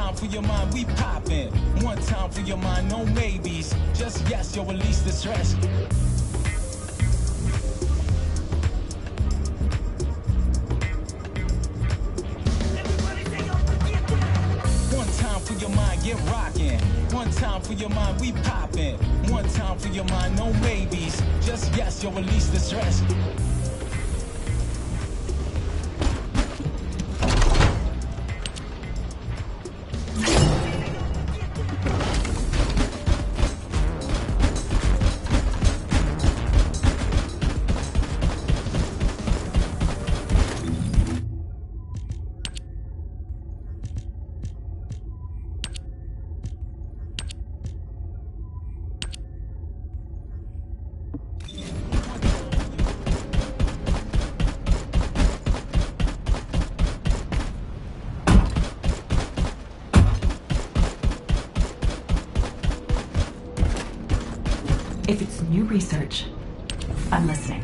time for your mind, we poppin'. One time for your mind, no maybes. Just yes, yo, release the stress. One time for your mind, get rockin'. One time for your mind, we poppin'. One time for your mind, no maybes. Just yes, yo, release the stress. If it's new research, I'm listening.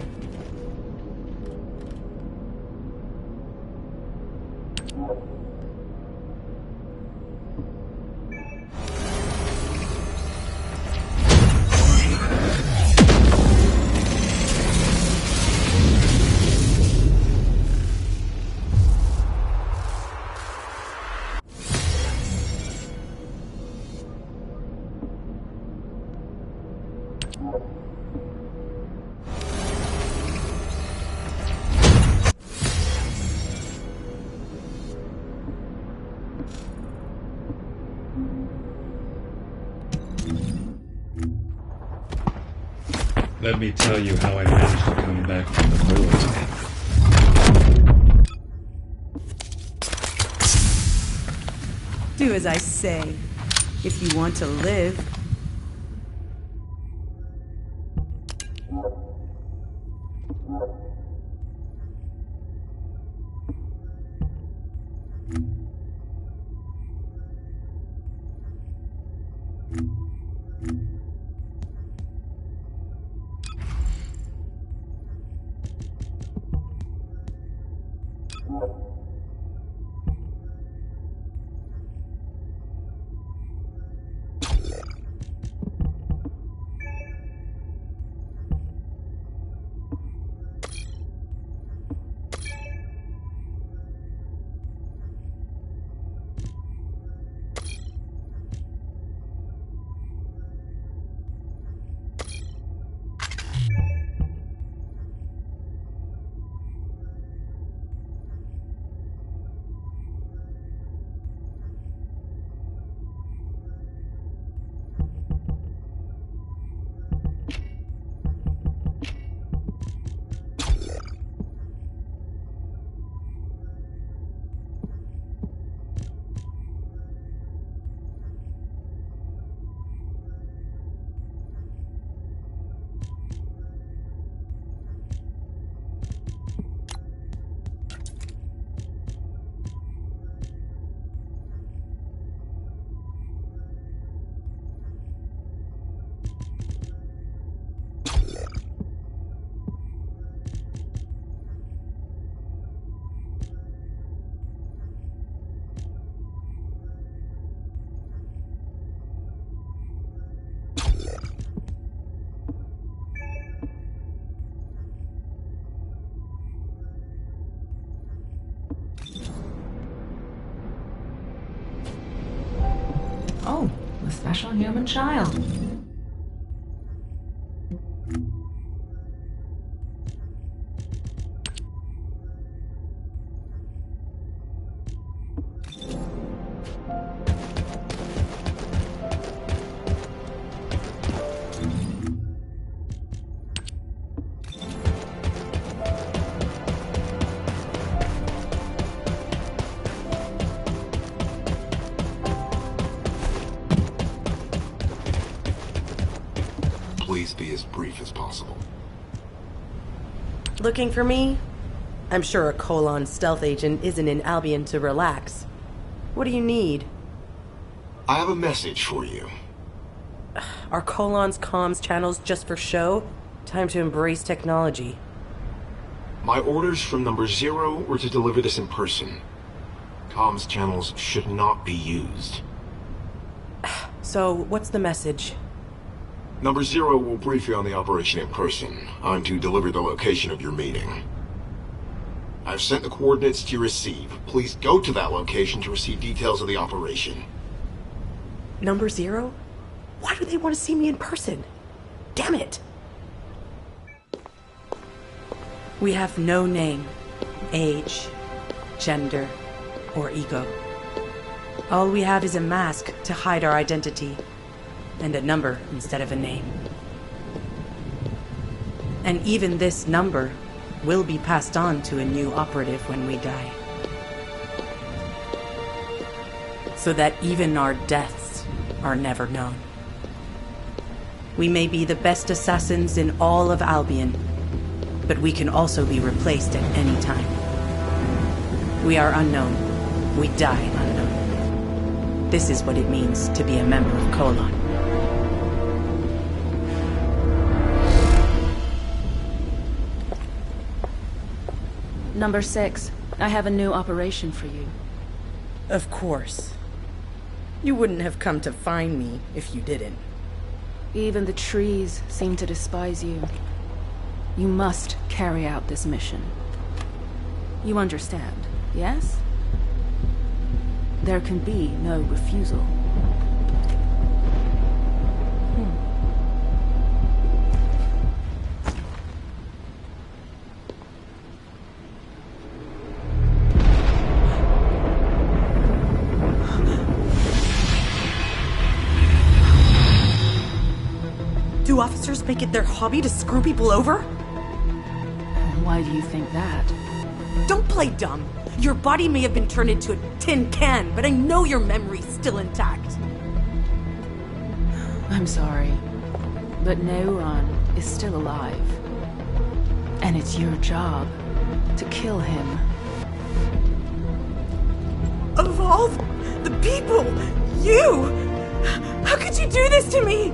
Let me tell you how I managed to come back from the void. Do as I say, if you want to live. Oh, the special human child. Please be as brief as possible. Looking for me? I'm sure a Colon stealth agent isn't in Albion to relax. What do you need? I have a message for you. Are Colon's comms channels just for show? Time to embrace technology. My orders from number 0 were to deliver this in person. Comms channels should not be used. So, what's the message? Number 0 will brief you on the operation in person. I'm to deliver the location of your meeting. I've sent the coordinates to receive. Please go to that location to receive details of the operation. Number 0? Why do they want to see me in person? Damn it! We have no name, age, gender, or ego. All we have is a mask to hide our identity, and a number instead of a name. And even this number will be passed on to a new operative when we die. So that even our deaths are never known. We may be the best assassins in all of Albion, but we can also be replaced at any time. We are unknown. We die unknown. This is what it means to be a member of Colon. Number 6, I have a new operation for you. Of course. You wouldn't have come to find me if you didn't. Even the trees seem to despise you. You must carry out this mission. You understand, yes? There can be no refusal. Do officers make it their hobby to screw people over? Why do you think that? Don't play dumb. Your body may have been turned into a tin can, but I know your memory's still intact. I'm sorry, but Neuron is still alive. And it's your job to kill him. Of all the people, you! How could you do this to me?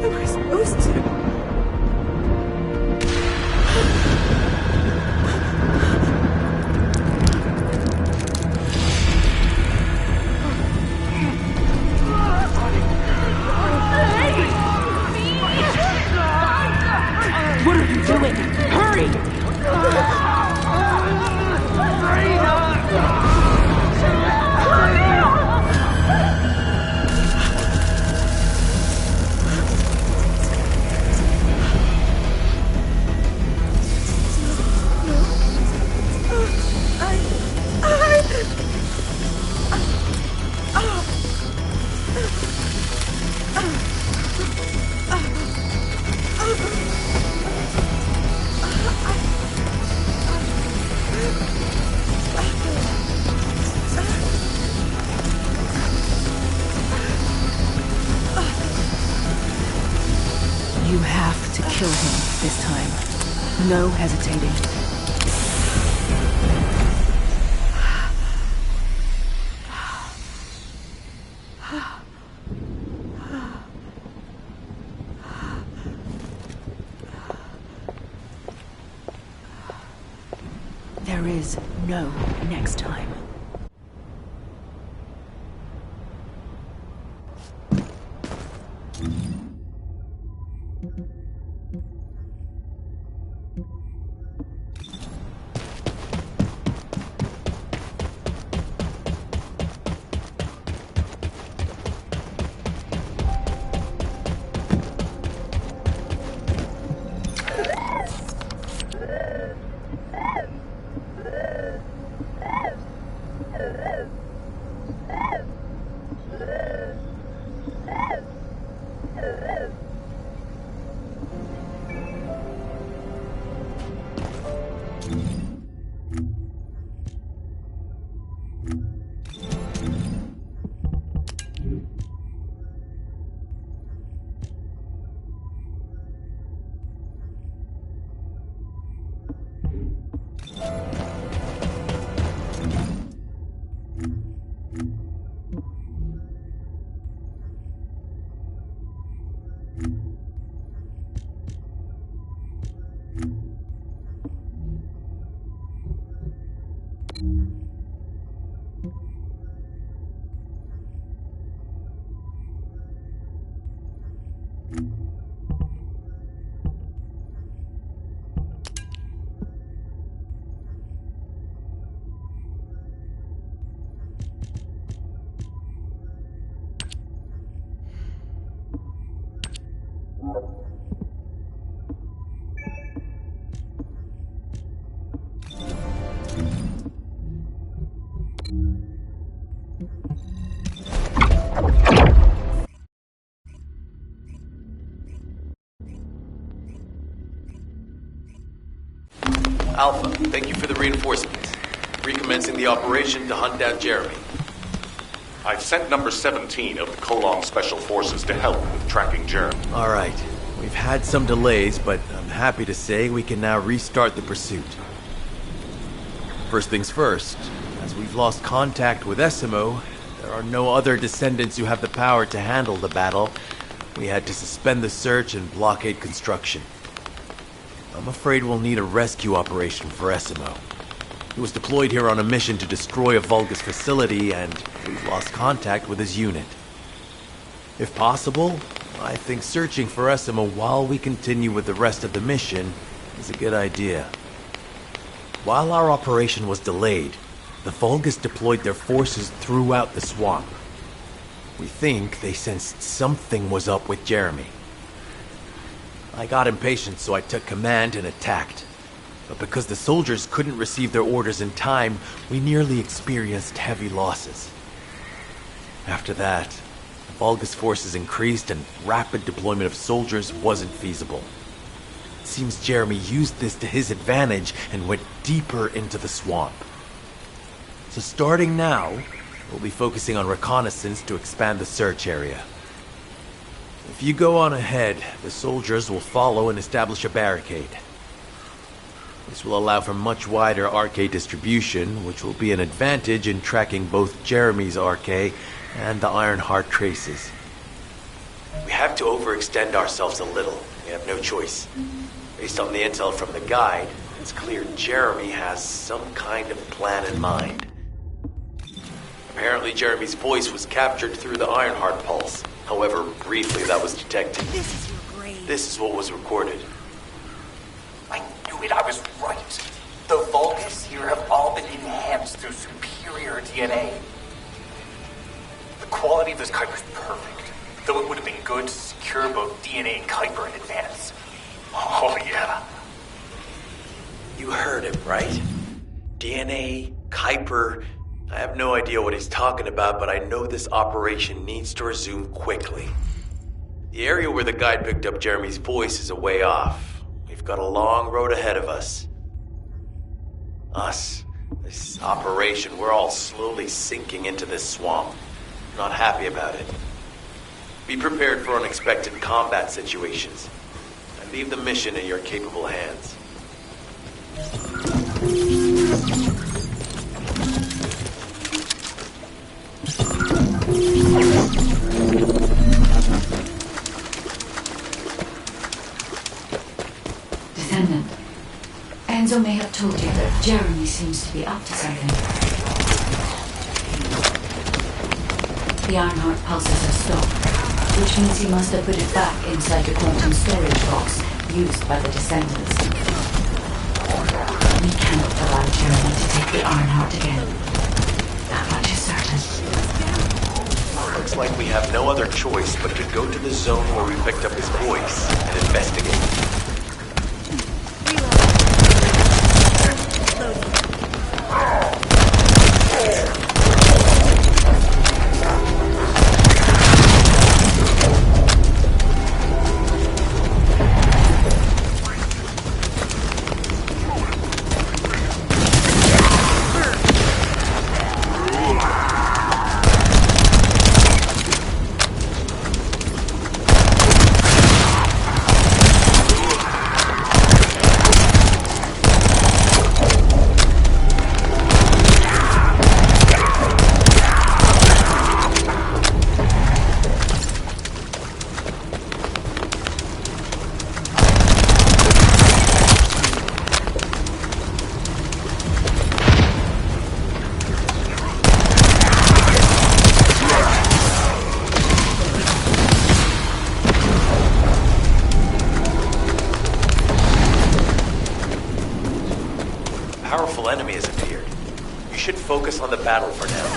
How am I supposed to? What are you doing? Hurry! You have to kill him this time. No hesitating. There is no next time. Alpha, thank you for the reinforcements. Recommencing the operation to hunt down Jeremy. I've sent number 17 of the Colon Special Forces to help with tracking Jeremy. Alright, we've had some delays, but I'm happy to say we can now restart the pursuit. First things first, as we've lost contact with Esimo, there are no other descendants who have the power to handle the battle. We had to suspend the search and blockade construction. I'm afraid we'll need a rescue operation for Esimo. He was deployed here on a mission to destroy a Vulgus facility, and we've lost contact with his unit. If possible, I think searching for Esimo while we continue with the rest of the mission is a good idea. While our operation was delayed, the Vulgus deployed their forces throughout the swamp. We think they sensed something was up with Jeremy. I got impatient, so I took command and attacked. But because the soldiers couldn't receive their orders in time, we nearly experienced heavy losses. After that, the Vulgus forces increased and rapid deployment of soldiers wasn't feasible. It seems Jeremy used this to his advantage and went deeper into the swamp. So starting now, we'll be focusing on reconnaissance to expand the search area. If you go on ahead, the soldiers will follow and establish a barricade. This will allow for much wider RK distribution, which will be an advantage in tracking both Jeremy's RK and the Ironheart traces. We have to overextend ourselves a little. We have no choice. Based on the intel from the guide, it's clear Jeremy has some kind of plan in mind. Apparently Jeremy's voice was captured through the Ironheart pulse. However, briefly that was detected. This is your grade. This is what was recorded. I knew it, I was right. The Vulgus here have all been enhanced through superior DNA. The quality of this Kuiper is perfect, though it would have been good to secure both DNA and Kuiper in advance. Oh yeah. You heard him, right? DNA, Kuiper. I have no idea what he's talking about, but I know this operation needs to resume quickly. The area where the guide picked up Jeremy's voice is a way off. We've got a long road ahead of us. This operation, we're all slowly sinking into this swamp. Not happy about it. Be prepared for unexpected combat situations. I leave the mission in your capable hands. Descendant, Enzo may have told you that Jeremy seems to be up to something. The Ironheart pulses have stopped, which means he must have put it back inside the quantum storage box used by the Descendants. We cannot allow Jeremy to take the Ironheart again. That much is certain. Looks like we have no other choice but to go to the zone where we picked up his voice and investigate. Powerful enemy has appeared. You should focus on the battle for now.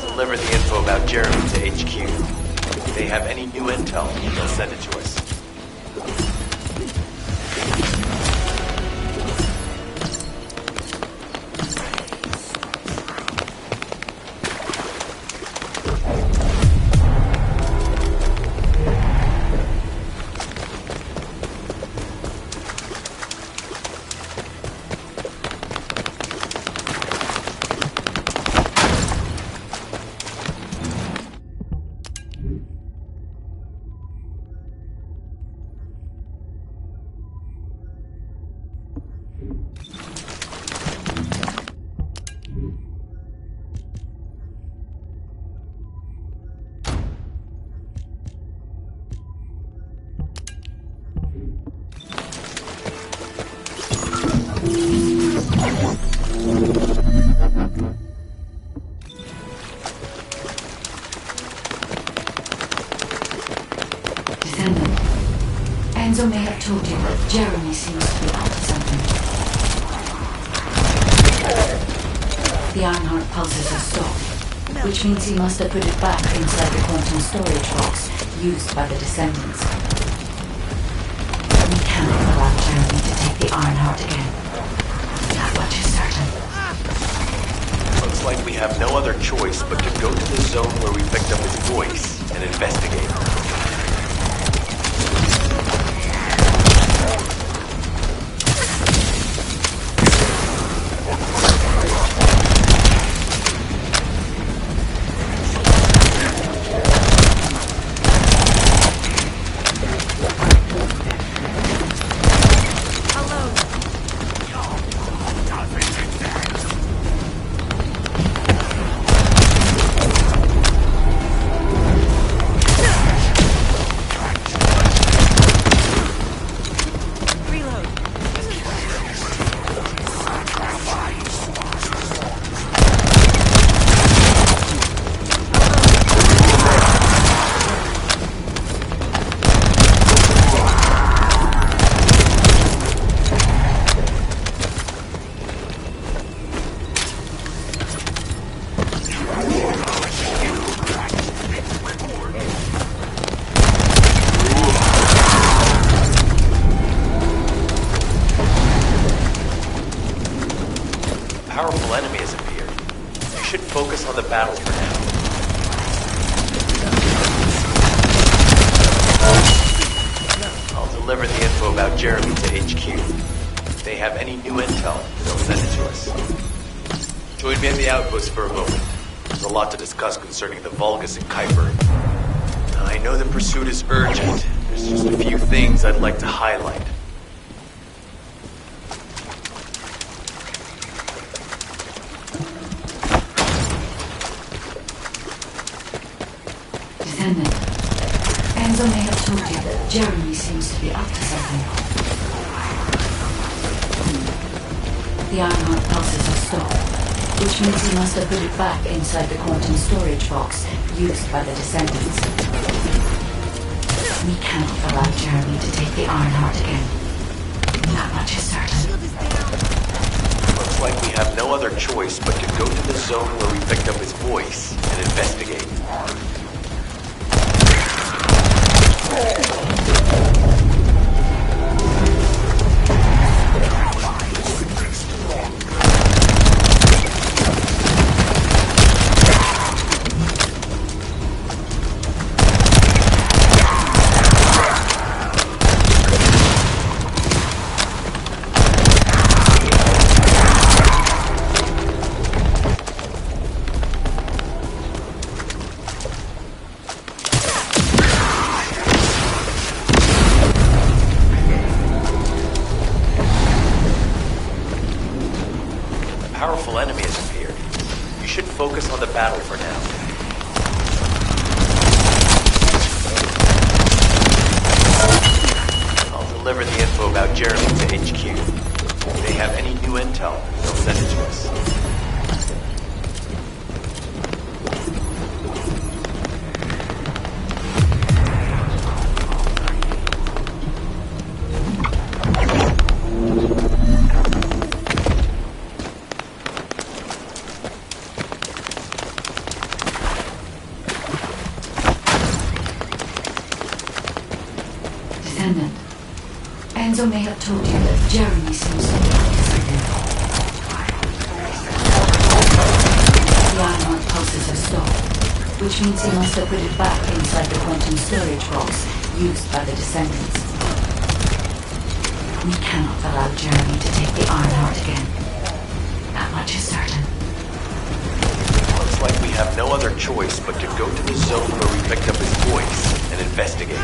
Deliver the info about Jeremy to HQ. If they have any new intel, they'll send it to us. Enzo may have told you that Jeremy seems to be up to something. The Ironheart pulses have stopped, which means he must have put it back inside the quantum storage box used by the Descendants. We cannot allow Jeremy to take the Ironheart again. That much is certain. Looks like we have no other choice but to go to the zone where we picked up his voice and investigate. Powerful enemy has appeared. You should focus on the battle for now. I'll deliver the info about Jeremy to HQ. If they have any new intel, they'll send it to us. Join me at the outpost for a moment. There's a lot to discuss concerning the Vulgus and Kuiper. I know the pursuit is urgent. There's just a few things I'd like to highlight. Enzo may have told you that Jeremy seems to be up to something. The Ironheart pulses have stopped, which means he must have put it back inside the quantum storage box used by the Descendants. We cannot allow Jeremy to take the Ironheart again. That much is certain. Looks like we have no other choice but to go to the zone where we picked up his voice and investigate. Powerful enemy has appeared. You should focus on the battle for now. I'll deliver the info about Jeremy to HQ. If they have any new intel, they'll send it to us. Descendant. Enzo may have told you that Jeremy seems to be disconnected. The iron pulses are stopped, which means he must have put it back inside the quantum storage box used by the Descendants. We cannot allow Jeremy to take the iron heart again. That much is certain. Looks like we have no other choice but to go to the zone where we picked up his voice and investigate.